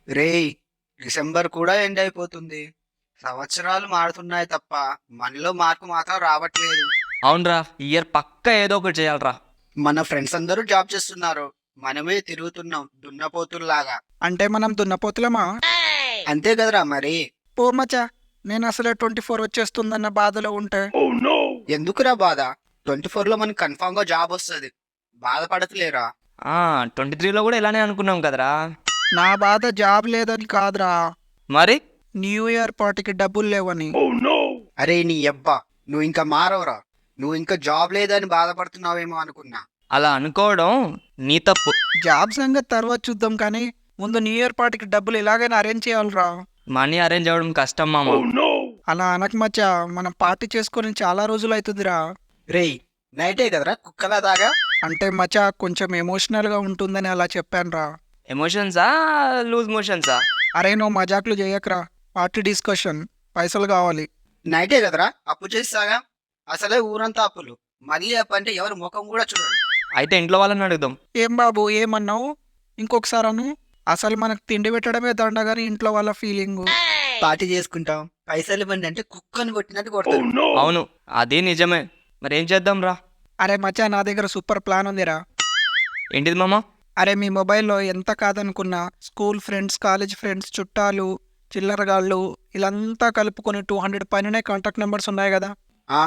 రేయ్, డిసెంబర్ కూడా ఎండ్ అయిపోతుంది. సంవత్సరాలు మారుతున్నాయి తప్ప మనలో మార్పు మాత్రం రావట్లేదు. అవునరా, ఈ ఇయర్ పక్కా ఏదో ఒకటి చేయాలరా. మన ఫ్రెండ్స్ అందరూ జాబ్ చేస్తున్నారు. మనమే తిరుగుతున్నాం దున్నపోతుల్లాగా. అంటే మనం దున్నపోతులమా? అంతే కదరా మరి. పో మచ్చా, నేను అసలే 24 వచ్చేస్తుందన్న బాధలో ఉంటే. ఎందుకురా బాధ? 24లో మనకి కన్ఫామ్ గా జాబ్ వస్తుంది. బాధపడతలేరా? 23లో కూడా ఇలానే అనుకున్నాం కదరా. నా బాధ జాబ్ లేదని కాదురా, మరి న్యూ ఇయర్ పార్టీకి డబ్బులు లేవని. అరే నీ అబ్బా, నువ్వు ఇంకా మారవరా. నువ్వు ఇంకా జాబ్ లేదని బాధపడుతున్నావేమో అనుకున్నా. అలా అనుకోవడం నీ తప్పు. జాబ్ సంగతి తర్వాత చూద్దాం కానీ ముందు న్యూ ఇయర్ పార్టీకి డబ్బులు ఎలాగైనా అరేంజ్ చేయాలిరా. మనీ అరేంజ్ అవ్వడం కష్టం మామ. అలా అనక మచ్చా, మనం పార్టీ చేసుకొని చాలా రోజులు అవుతుందిరా. రేయ్, నైటే కదరా కుక్కలా దాగా. అంటే మచ్చా కొంచెం ఎమోషనల్గా ఉంటుందని అలా చెప్పానురా. ఎమోషన్సా, లూజ్ మోషన్సా? అరే నువ్వు మజాకులు చేయకరా, పార్టీ డిస్కషన్, పైసలు కావాలి. నైటే కదరా అప్పు చేస్తాగా. అసలే ఊరంతా అప్పులు. మళ్ళీ అప్పు అంటే ఎవరు ముఖం కూడా చూడరు. అయితే ఇంట్లో వాళ్ళని అడుగుదాం. ఏం బాబు ఏమన్నావు? ఇంకొకసారి అను. అసలు మనకు తిండి పెట్టడమే దండగాని ఇంట్లో వాళ్ళ ఫీలింగ్. పార్టీ చేసుకుంటాం, పైసలు ఇవ్వండి అంటే కుక్కని కొట్టినట్టు కొడతారు. అవును, అది నిజమే. మరి ఏం చేద్దాం రా? అరే మచ్చా, నా దగ్గర సూపర్ ప్లాన్ ఉందిరా. ఏంటిది మామ? అరే మీ మొబైల్లో ఎంత కాదనుకున్నా స్కూల్ ఫ్రెండ్స్, కాలేజ్ ఫ్రెండ్స్, చుట్టాలు, చిల్లరగాళ్ళు ఇలాంతా కలుపుకొని 200 పైననే కాంటాక్ట్ నెంబర్స్ ఉన్నాయి కదా. ఆ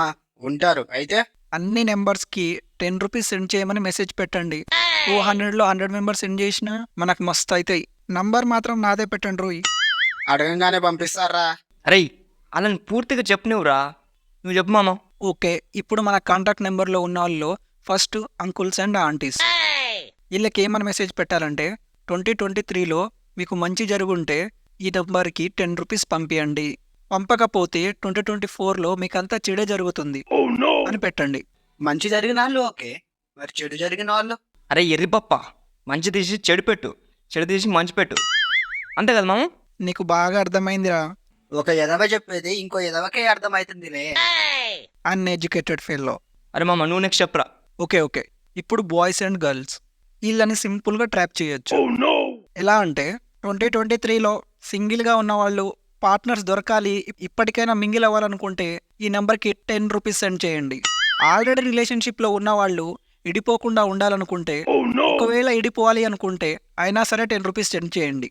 ఉంటారు. అయితే అన్ని నెంబర్స్కి 10 రూపీస్ సెండ్ చేయమని మెసేజ్ పెట్టండి. 200లో 100 మెంబర్స్ సెండ్ చేసినా మనకు మస్తు అవుతాయి. నంబర్ మాత్రం నాదే పెట్టండి రోయ్. అడగంగానే పంపిస్తారా? అరే, అలా పూర్తిగా చెప్పు నువ్వురా. నువ్వు చెప్పు మామ. ఓకే, ఇప్పుడు మన కాంటాక్ట్ నెంబర్లో ఉన్న వాళ్ళలో ఫస్ట్ అంకుల్స్ అండ్ ఆంటీస్. వీళ్ళకి ఏమని మెసేజ్ పెట్టాలంటే 2023లో మీకు మంచి జరుగుంటే ఈ నెంబర్కి 10 రూపీస్ పంపియండి, పంపకపోతే 2024లో మీకు అంతా చెడే జరుగుతుంది అని పెట్టండి. మంచి జరిగిన వాళ్ళు ఓకే, మరి చెడు జరిగిన వాళ్ళు? అరే ఎర్రిపప్ప, మంచి తీసి చెడు పెట్టు, చెడు తీసి మంచి పెట్టు, అంతే కదా మామ? నీకు బాగా అర్థమైందిరా. ఒక ఎదవ చెప్పేది ఇంకో ఎదవకే అర్థమవుతుందిలే. Uneducated fellow. అరే మామ, నువ్వు నెక్స్ట్ చెప్పరా. ఓకే, ఇప్పుడు బాయ్స్ అండ్ గర్ల్స్ వీళ్ళని సింపుల్గా ట్రాప్ చేయొచ్చు. ఎలా అంటే 2023లో సింగిల్గా ఉన్న వాళ్ళు పార్ట్నర్స్ దొరకాలి, ఇప్పటికైనా మింగిల్ అవ్వాలనుకుంటే ఈ నెంబర్కి 10 రూపీస్ సెండ్ చేయండి. ఆల్రెడీ రిలేషన్షిప్లో ఉన్న వాళ్ళు ఇడిపోకుండా ఉండాలనుకుంటే, ఒకవేళ ఇడిపోవాలి అనుకుంటే అయినా సరే 10 రూపీస్ సెండ్ చేయండి.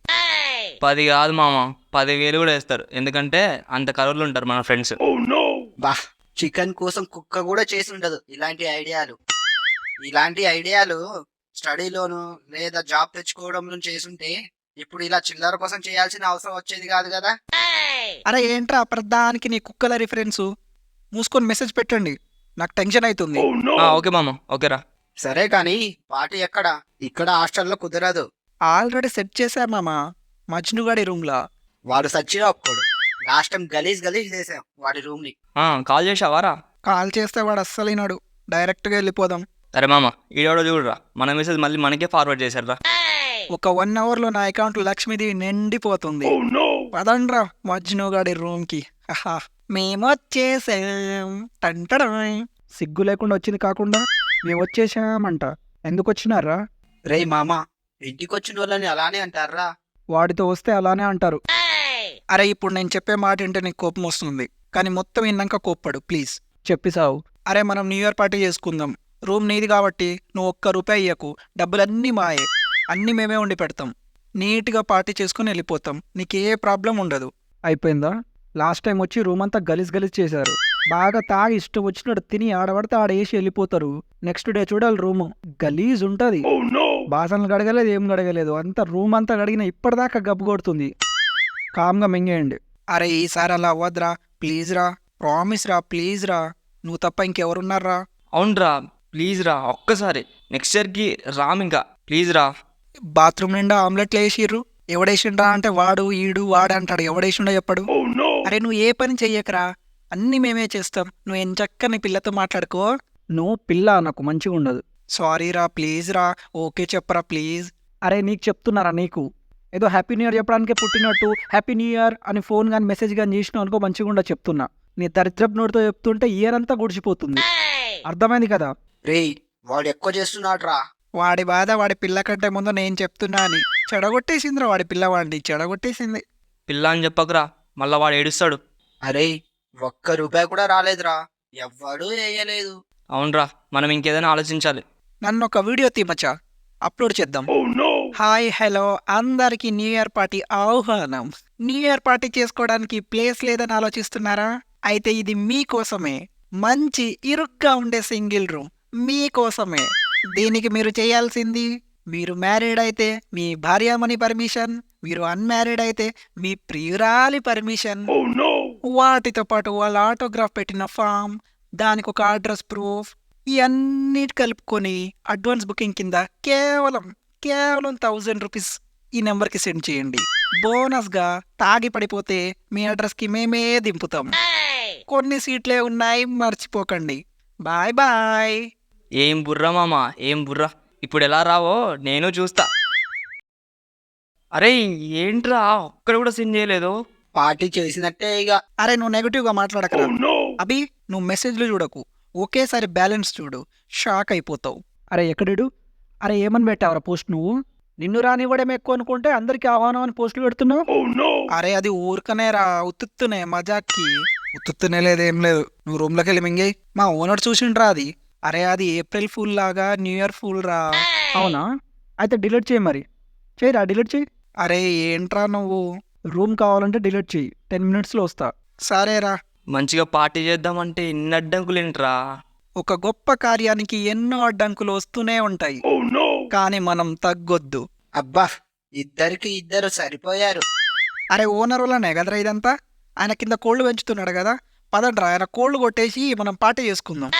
10 కాదు మామ, 10,000 కూడా వేస్తారు. ఎందుకంటే అంత కరోళ్ళు ఉంటారు మన ఫ్రెండ్స్. బా, చికెన్ కోసం కుక్క కూడా చేసి ఉండదు ఇలాంటి ఐడియాలు. ఇలాంటి ఐడియాలు స్టడీలోను లేదా జాబ్ తెచ్చుకోవడంలో చేసుంటే ఇప్పుడు ఇలా చిల్లర కోసం చేయాల్సిన అవసరం వచ్చేది కాదు కదా. అరే ఏంట్రా ప్రధానికి నీ కుక్కల రిఫరెన్సు? మూసుకొని మెసేజ్ పెట్టండి, నాకు టెన్షన్ అవుతుంది. ఓకే మామ, ఓకేరా. సరే కానీ పార్టీ ఎక్కడ? ఇక్కడ హాస్టల్లో కుదరదు. ఆల్రెడీ సెట్ చేశామామా మజ్నుగాడి రూమ్లా. వాడు సచ్చిగా ఒప్పుకోడు. లాస్ట్ టైం గలీజ్ చేసాం వాడి రూమ్ ని. కాల్ చేసావారా? కాల్ చేస్తే వాడు అస్సలు వినడు, డైరెక్ట్గా వెళ్ళిపోదాం. సరే మామ, ఈడోడో చూడరా, మన మెసేజ్ మళ్ళీ మనకే ఫార్వర్డ్ చేశారా. ఒక 1 అవర్లో నా అకౌంట్లో లక్ష్మీదేవి నిండిపోతుంది. పదండ్రా మజ్నుగాడి రూమ్కి. మేము వచ్చేసాం టంటడం. సిగ్గు లేకుండా వచ్చింది కాకుండా మేము వచ్చేసామంట. ఎందుకు వచ్చినారా? రేయ్ మామ, ఇంటికి వచ్చిన వాళ్ళని అలానే అంటారా? వాడితో వస్తే అలానే అంటారు. అరే ఇప్పుడు నేను చెప్పే మాట వింటే నీకు కోపం వస్తుంది, కానీ మొత్తం విన్నాక కోప్పడు ప్లీజ్. చెప్పిసావు. అరే మనం న్యూ ఇయర్ పార్టీ చేసుకుందాం. రూమ్ నీది కాబట్టి నువ్వు 1 రూపాయి ఇయ్యకు, డబ్బులన్నీ మాయే, అన్నీ మేమే వండి పెడతాం. నీట్గా పార్టీ చేసుకుని వెళ్ళిపోతాం, నీకే ప్రాబ్లం ఉండదు. అయిపోయిందా? లాస్ట్ టైం వచ్చి రూమ్ అంతా గలీజ్ చేశారు. బాగా తాగి ఇష్టం వచ్చినట్టు తిని ఆడబడితే ఆడ వేసి వెళ్ళిపోతారు. నెక్స్ట్ డే చూడాలి రూమ్ గలీజ్ ఉంటుంది. బాసనలు గడగలేదు, ఏం గడగలేదు, అంతా రూమ్ అంతా గడిగిన ఇప్పటిదాకా గబ్బు కొడుతుంది. కామ్గా మింగేయండి. అరే ఈసారి అలా అవ్వద్రా ప్లీజ్ రా, ప్రామిస్ రా ప్లీజ్ రా, నువ్వు తప్ప ఇంకెవరున్నారా? అవునరా, ప్లీజ్ రా, ఒక్కసారి నెక్స్ట్ ఇయర్కి రామ్, ఇంకా ప్లీజ్ రా. బాత్రూమ్ నిండా ఆమ్లెట్లు వేసిర్రు, ఎవడేసిండ్రా అంటే వాడు ఈడు వాడు అంటాడు, ఎవడేసిండో చెప్పడు. అరే నువ్వు ఏ పని చెయ్యకరా, అన్నీ మేమే చేస్తాం, నువ్వు ఎంచక్క నీ పిల్లతో మాట్లాడుకో. నువ్వు పిల్ల నాకు మంచిగా ఉండదు. సారీ రా ప్లీజ్ రా, ఓకే చెప్పరా ప్లీజ్. అరే నీకు చెప్తున్నారా, నీకు ఏదో హ్యాపీ న్యూ ఇయర్ చెప్పడానికే పుట్టినట్టు హ్యాపీ న్యూ ఇయర్ అని ఫోన్ కానీ మెసేజ్ కానీ చేసినావు అనుకో మంచిగా ఉండదు చెప్తున్నా. నీ దరిద్రపు నోటితో చెప్తుంటే ఇయర్ అంతా గుడిచిపోతుంది. అర్థమైంది కదా? రేయ్, వాడు ఎక్కువ చేస్తున్నాడు రా. వాడి బాధ వాడి పిల్ల కంటే ముందు నేను చెప్తున్నా అని చెడగొట్టేసిందిరా వాడి పిల్లవాడిని, చెడగొట్టేసింది. పిల్ల అని చెప్పకురా, మళ్ళా వాడు ఏడుస్తాడు. అరే ఒక్క రూపాయి కూడా రాలేదురా, ఎవ్వడూ వేయలేదు. అవునరా, మనం ఇంకేదైనా ఆలోచించాలి. నన్ను ఒక వీడియో తీమచ్చా, అప్లోడ్ చేద్దాం. హాయ్ హలో అందరికి న్యూ ఇయర్ పార్టీ ఆహ్వానం. న్యూ ఇయర్ పార్టీ చేసుకోవడానికి ప్లేస్ లేదని ఆలోచిస్తున్నారా? అయితే ఇది మీకోసమే. మంచి ఇరుగ్గా ఉండే సింగిల్ రూమ్ మీకోసమే. దీనికి మీరు చేయాల్సింది, మీరు మ్యారీడ్ అయితే మీ భార్యామణి పర్మిషన్, మీరు అన్మ్యారీడ్ అయితే మీ ప్రియురాలి పర్మిషన్, వాటితో పాటు వాళ్ళ ఆటోగ్రాఫ్ పెట్టిన ఫామ్, దానికి ఒక అడ్రస్ ప్రూఫ్, ఇవన్నీ కలుపుకొని అడ్వాన్స్ బుకింగ్ కింద కేవలం 1000 రూపీస్ ఈ నెంబర్కి సెండ్ చేయండి. బోనస్గా తాగి పడిపోతే మీ అడ్రస్కి మేమే దింపుతాం. కొన్ని సీట్లే ఉన్నాయి, మర్చిపోకండి. Bye bye. ఏం బుర్రా మామ, ఏం బుర్రా. ఇప్పుడు ఎలా రావో నేను చూస్తా. అరే ఏంట్రా, ఒక్కడ కూడా సీన్ చేయలేదు. పార్టీ చేసినట్టే ఇక. అరే నువ్వు నెగిటివ్గా మాట్లాడకరా. అభి నువ్వు మెసేజ్లు చూడకు, ఒకేసారి బ్యాలెన్స్ చూడు, షాక్ అయిపోతావు. అరే ఎక్కడిడు? అరే ఏమని పెట్టావరా పోస్ట్ నువ్వు? నిన్ను రానివ్వడం ఎక్కువ అనుకుంటే అందరికి ఆహ్వానం అని పోస్టులు పెడుతున్నావు. అరే అది ఊరికనేరా, ఉత్తునే మజాక్కి. ఉత్తునే లేదేం లేదు, నువ్వు రూమ్లోకి వెళ్ళి మింగేయి. మా ఓనర్ చూసిండ్రా అది. అరే అది ఏప్రిల్ ఫూల్ లాగా న్యూ ఇయర్ ఫూల్ రా. అవునా? అయితే డిలీట్ చేయి, మరి చేయరా, డిలీట్ చేయి. అరే ఏంట్రా నువ్వు, రూమ్ కావాలంటే డిలీట్ చేయి, 10 minutesలో వస్తా. సరేరా. మంచిగా పార్టీ చేద్దామంటే ఇన్ని అడ్డంకులు ఏంట్రా. ఒక గొప్ప కార్యానికి ఎన్నో అడ్డంకులు వస్తూనే ఉంటాయి, కానీ మనం తగ్గొద్దు. అబ్బా, ఇద్దరికి ఇద్దరు సరిపోయారు. అరే ఓనర్ వల్లనే కదరా ఇదంతా. ఆయన కింద కోళ్ళు పెంచుతున్నాడు కదా, పదండ్రా ఆయన కోళ్ళు కొట్టేసి మనం పార్టీ చేసుకుందాం.